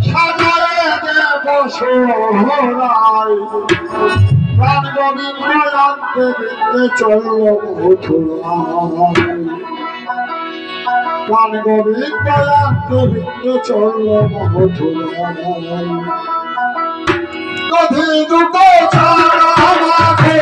সাজারে দেব সোহরাই প্রাণ গোবিন্দ আনতে বিন্দে চলল মথুরায় প্রাণ গোবিন্দ আনতে বিন্দে চলল মথুরায় কধি দুটো ছাড়া মাঠে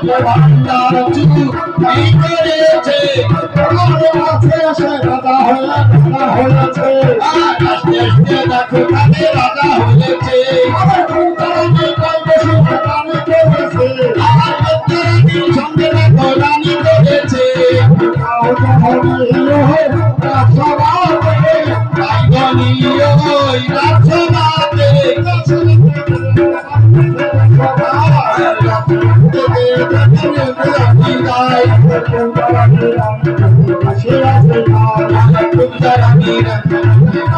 ভান্ডার চুরি করেছে সে রাজা হয়েছে আস্তে আস্তে দেখো কানে রাজা হয়েছে সঙ্গে দেখো রানী করেছে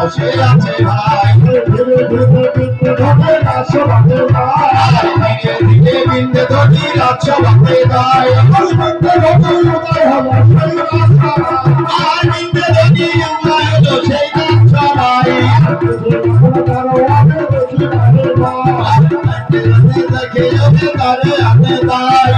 বসে আছে ভাই ধীরে বিন্দে ধরি রাজ্য বাঁধে দেয় আর বিন্দে ধরি হলো সেই রাজ্য ভাই দেখে ওকে তারে আনে দেয়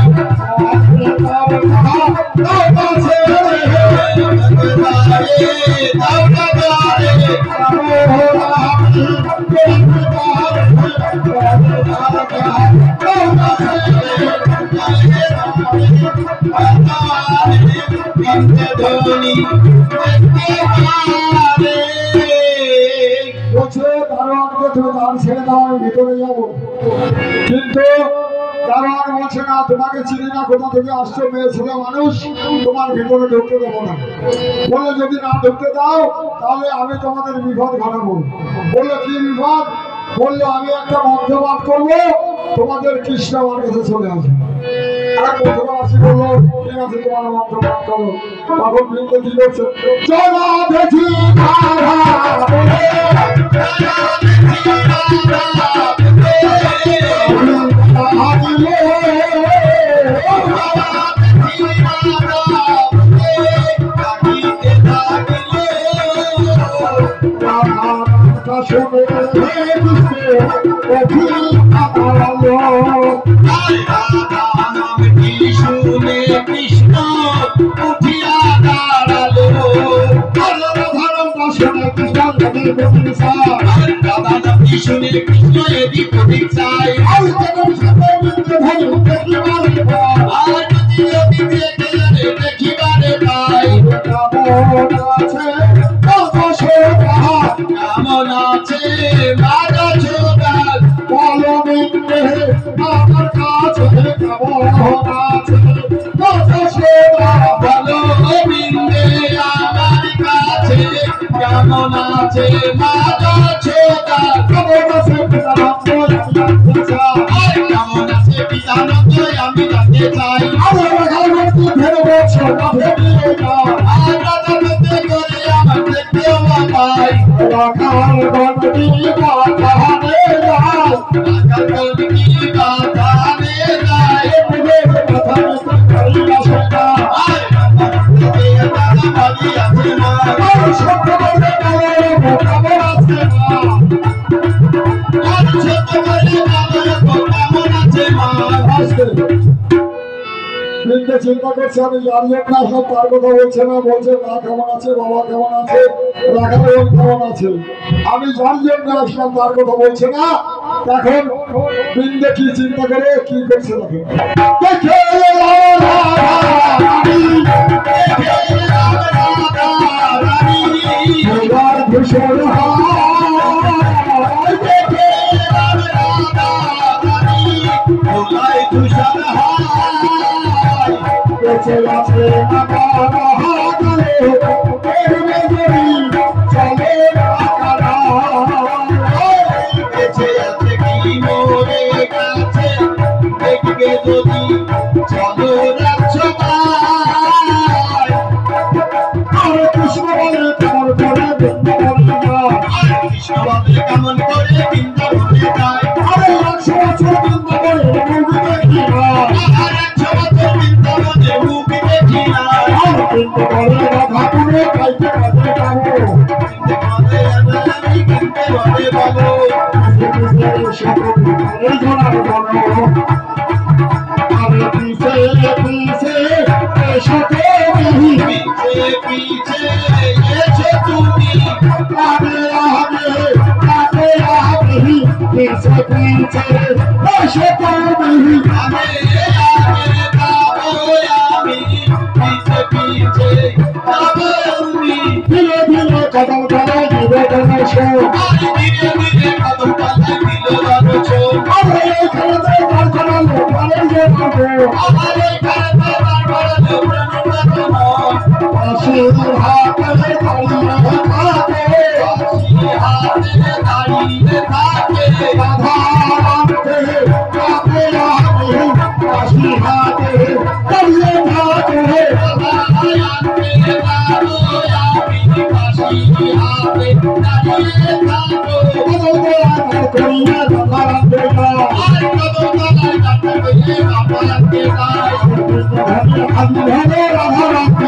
ছেড়ে দাও আমি ভিতরে যাবো কিন্তু দারোয়ান বলছে না তোমাকে চিনি না কোথা থেকে আসছো মেয়ে ছেলে মানুষ তোমার ভিতরে ঢুকতে দেবো না বলে যদি না ঢুকতে দাও তাহলে আমি তোমাদের বিপদ ঘটাবো বললো কি বিপদ বললো আমি একটা মদ্যপান করবো তোমাদের কৃষ্ণ আমার কাছে চলে আসবে আর মধ্যবাসী বললো ঠিক আছে তোমার মদ্যপান করো তখন বৃন্দে কি করছে চলা দেখি কৃষ্ণ উঠিয়া দাঁড়ালো শুনে কৃষ্ণ এদিক ওদিক চাই আর যদি দেখিবারে পাই কেমন আছে রাজা ছোটাল বলো বিন্দে আমার কাছে কেমন আছে বলো বিন্দে আমার কাছে কেমন আছে রাজা ছোটাল কেমন আছে পিতানন্দ আমি জানতে চাই করে আমার দেখতেও পাই চিন্তা করছে আমি জানলাম না সব তার কথা বলছে না বলছে মা কেমন আছে বাবা কেমন আছে রাখা কেমন আছে আমি জানলাম না আসলাম তার কথা বলছে না এখন বৃন্দে কি চিন্তা করে কি করছে দেখে ভূষণ বেঁচে আছে বেঁচে আছে কি মরে গেছে দেখবে যদি চলো রাজ্য কৃষ্ণ বলে কেমন করে কৃষ্ণ বলে কেমন করে বৃন্দাবনে যায় আরে 100 বছর বৃন্দাবনে দেখি না রাধাপুরে খাইতে খাইতে যাবো আমি পিছে পিছে সাথে পিছে পিছে এসে তুমি আগে আগে আগে আগে পিছে পিছে এসে তুমি আগে আগে কদম তলায় দিবে দর্শন ধীরে ধীরে কদম তলায় দিল দর্শন আমার এই খেলাতে তার করালো প্রাণের যে পাবো আমার এই খেলাতে তার করালো প্রাণের যে পাবো বাঁশির হাতে দাঁড়িয়ে থাকে হাতে দাঁড়িয়ে থাকে রাধা রাধে রাধে রাধে বাঁশির হাতে দাঁড়িয়ে থাকে করিয়া রাধা রাধে রাধা রাধে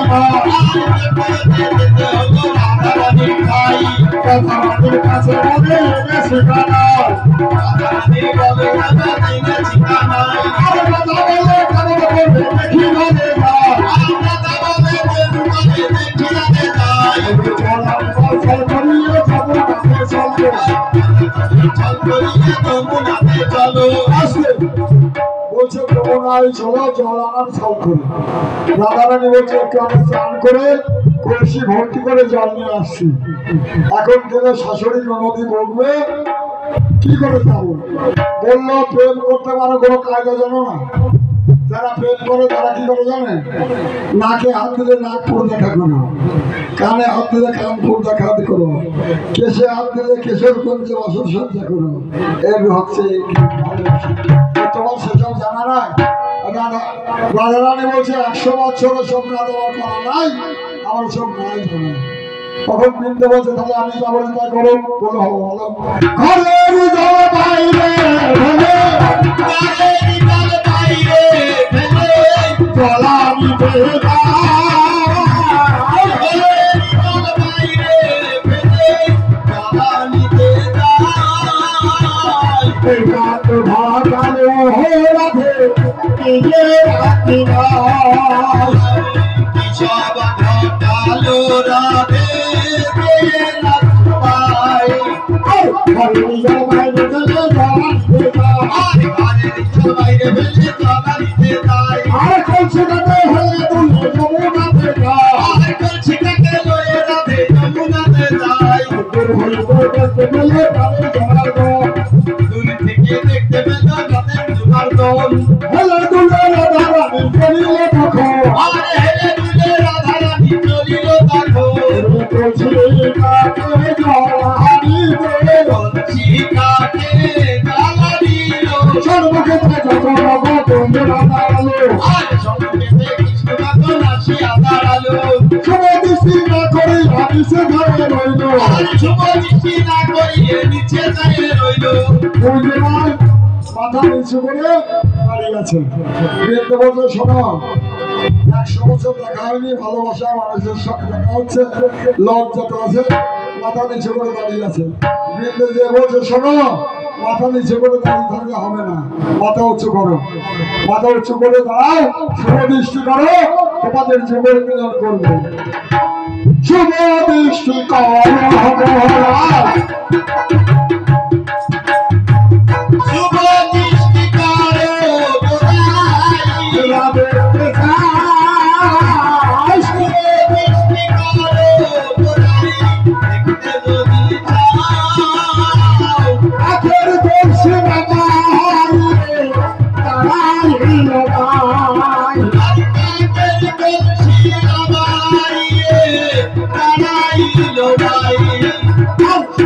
রাধারানীর কাছে বলে এনে ঠিকানা আর রাধা বলে কেন বলবে দেখি ভাবে বলছে যমুনায় চলো জল আনার ছল করে রাধারানী বলছে একটু আমরা স্নান করে কলসি ভর্তি করে জল নিয়ে আসছি এখন থেকে শাশুড়ি নদী বলবে কি করে যাবো বললো প্রেম করতে পারো কোনো কায়দা জানো না যারা প্রেম করে তারা কি করে জানে নাকে হাত দিলে নাক পুর দেখা করো কানে হাত দিলে কান পুর দেখা করো কেশে হাত দিলে কেশের কমছে বসত সজ্জা করো এর হচ্ছে তোমার সেসব জানা নাই রাধারানী বলছে 100 বছর সব রাধা করা নাই আমার সব নাই জানা তখন বৃন্দে বলছে তাহলে আমি যাবো না তাই করো বলো হবো বলো ঘরের জল বাইরে চলা নিতে ভাগালো রাধে নিজের সব ঘটালো রাধে বাইরে ফেলে জলা দিতে যায় আর কলসিটাকে হলে তুলে যমুনাতে যায় কলসিটাকে লয়ে রাধে যমুনাতে যায় দূর হইতে দেখতে পেলে তাদের জড়ার দল দূর থেকে দেখতে পেল রাধের জোগাড় দল হেলে দুলে রাধারানী চলিলে তখন আর হেলে দুলে রাধারানী চলিল তখন কলসিটাকে জল হারিতে কলসিটাকে জ্বালা দিল সর্বক্ষেত্রে যত বন্ধু রাধারালো আর সম্মুখে কৃষ্ণকান্ত আসিয়া দাঁড়ালো শুভ দৃষ্টি না করে হাদিসে ধরে রইল আর শুভ দৃষ্টি না করিয়ে নিচে চাইয়ে রইল পূর্ণিমায় মাথা নিচু করে দাঁড়িয়ে গেছে বৃদ্ধ বলছে শোনো 100 বছর দেখা হয়নি ভালোবাসা মানুষের সঙ্গে দেখা হচ্ছে লজ্জা তো আছে মাথা নিচু করে দাঁড়িয়ে আছে বৃদ্ধ যে বলছে শোনো মাথা নিচু করে দাঁড়িয়ে থাকলে হবে না মাথা উঁচু করো মাথা উঁচু করে দাঁড়াও শুভ দৃষ্টি করো তোমাদের যুগের মিলন করবো শুভ দৃষ্টি করো শুভ দৃষ্টি করো রাধে শুভ দৃষ্টি করো দেখতে যদি চাও আখের দর্শি বাবাই তারাই হইল ভাই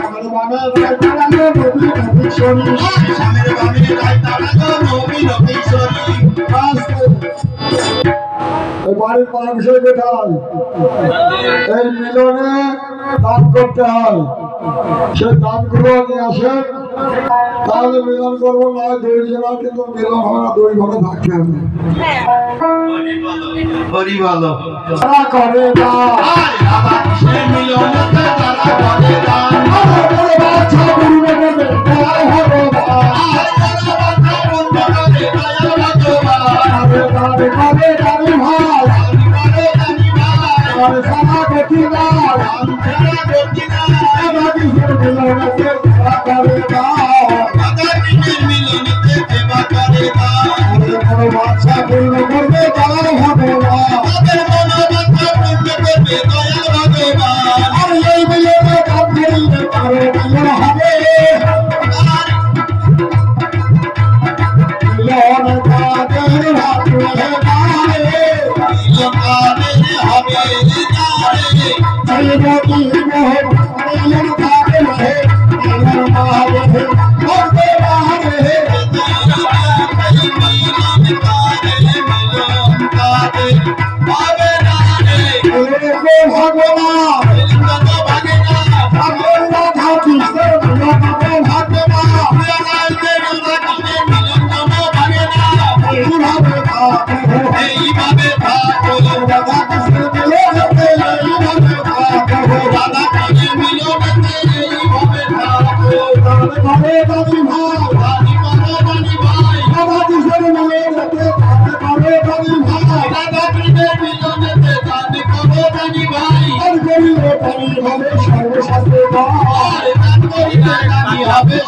আমার মনে রায় দাঁড়ালো নবী নবী শরীর বাড়ির মানুষের কোথায় এই মিলনে দান করতে হয় সেই দানগুলো নিয়ে আসেন তাহলে মিলন করবো না 2 জনা কিন্তু মিলন হবে না 2 ঘরে থাকতে হবে হরি ভালো তারা করে না মিলনতে তারা করে দান আমার বড় বাচ্চা বুড়ো বলে দয়াল ভগবান দানে করে দানে ভাই আর সারা গতি নাই এবার কিসের মিলনেতে তারা করে না আমার বড় বাচ্চা পূর্ণ করবে দয়াল ভগবান আর এই মিলন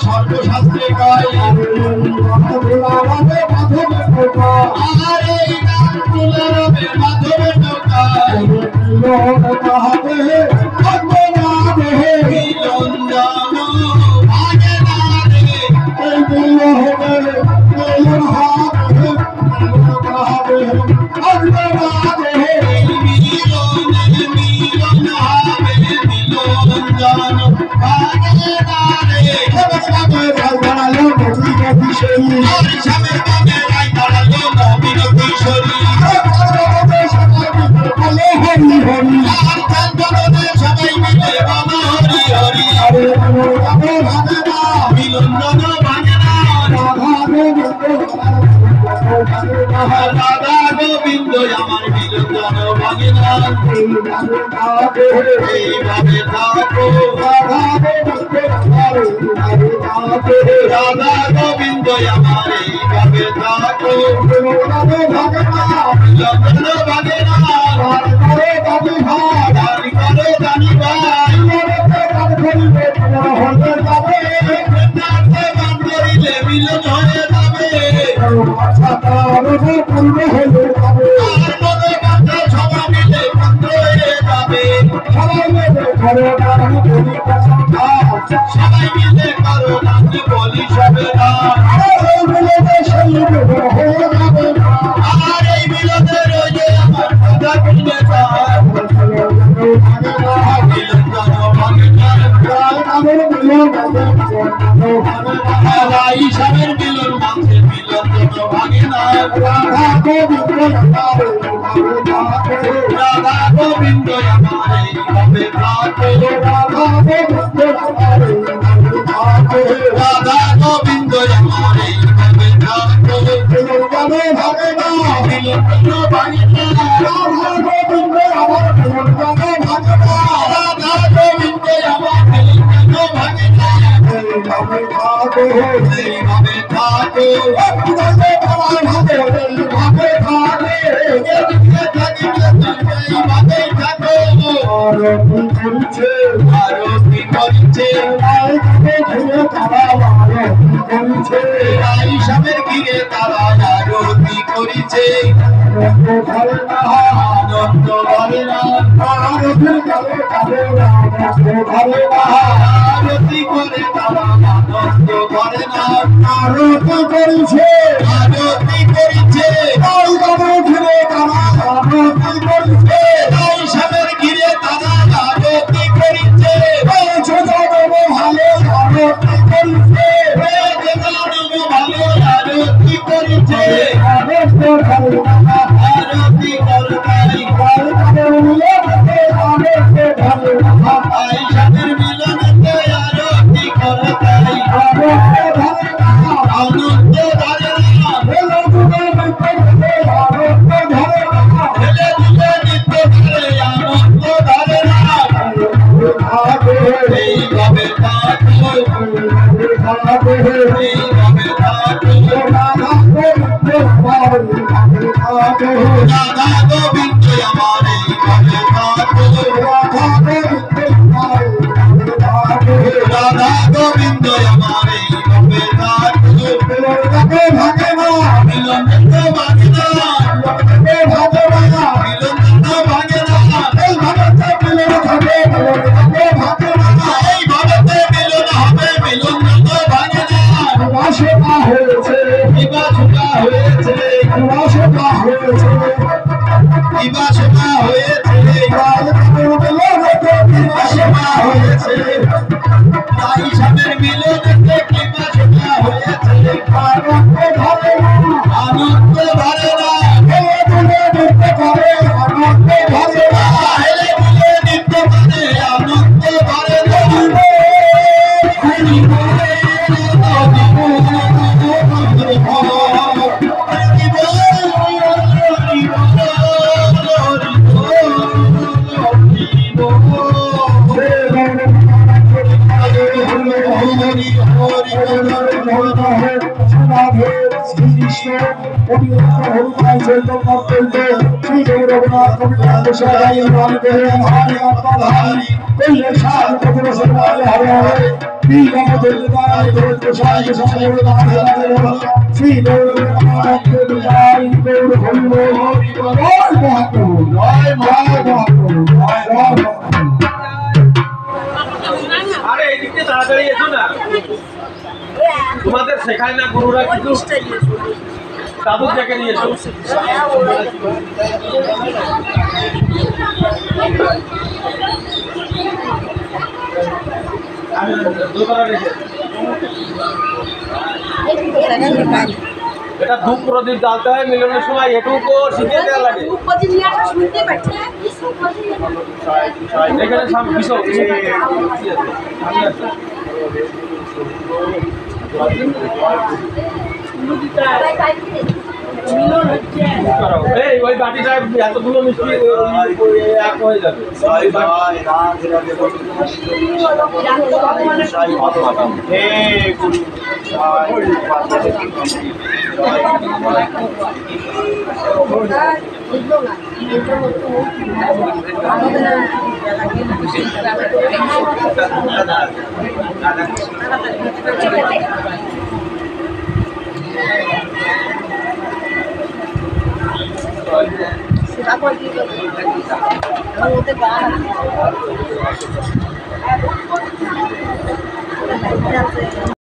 সর্বশাস্ত্রে গায় মাধবের নৌকা রাধা গোবিন্দ আমার মিলন ভাঙে না এইভাবে থাকো রাধা গোবিন্দ আমার এইভাবে থাকো মিলন ভাঙে না দানি করে দানি ভাই গান করিলে মিলন হয়ে যাবে সবাই মিলে করো নাকি বলি সবে না আমার এই মিলনে রয়ে আমার কথা কিনে ঈশানের মিলন মাঝে মিলন ভাঙে না রাধা গোবিন্দ আমার এইভাবে থাকো রাধা গোবিন্দ আমার এইভাবে থাকো মিলন ভাঙে না রাধা গোবিন্দ আমার মিলন ভাঙে না এইভাবে থাকো আরতি করছে ঈশানের ঘিরে তারা আরতি করিছে আনন্দ করে না আরতি করে তারা আনন্দ করে না আরতি করিছে ঈশানের ঘিরে তারা আরতি করিছে ভালো আরতি করিছে আরতি করতাই ঈশানের মিলনেতে আরতি করতাই আনন্দ ধরে না ছেলে দিলে নিত্য ধরে আনন্দ ধরে না এইভাবে থাকো এইভাবে থাকো রাধা গোবিন্দ আমার এইভাবে থাকো রাধা গোবিন্দ আমার এইভাবে থাকো মিলন ভাঙে না মিলন ভাঙে না এই ভারতে মিলন হবে মিলন ভাঙে না বিবাহ হয়েছে হরিমাই চৈতন্য চৈত শ্রী গৌর রঘুনাথ কবিরাজ গোসাই হরি হরি হরি হরি কইলে সাধু কবির সরকারে হরে হরে শ্রী রামচন্দ্রায় গৌর গোসাই গোসাই গৌর শ্রী গৌর রঘুনাথ গোসাই গৌর হরি হরি জয় মহাপ্রভু জয় মহাপ্রভু জয় মহাপ্রভু। আরে এদিকে তাড়াতাড়ি এসো না, তোমাদের শেখায় না গুরুরা কিছু? দাদুর ডেকে নিয়ে এসো। আমি দোতলা রেখে এটা ধূপ প্রদীপ জ্বালতে হয় মিলনের সময়, এটুকু শিখিয়ে দেওয়া লাগে। এখানে সব বিষয় এই ওই বাটিটা এতগুলো মিষ্টি এক হয়ে যাবে। Aku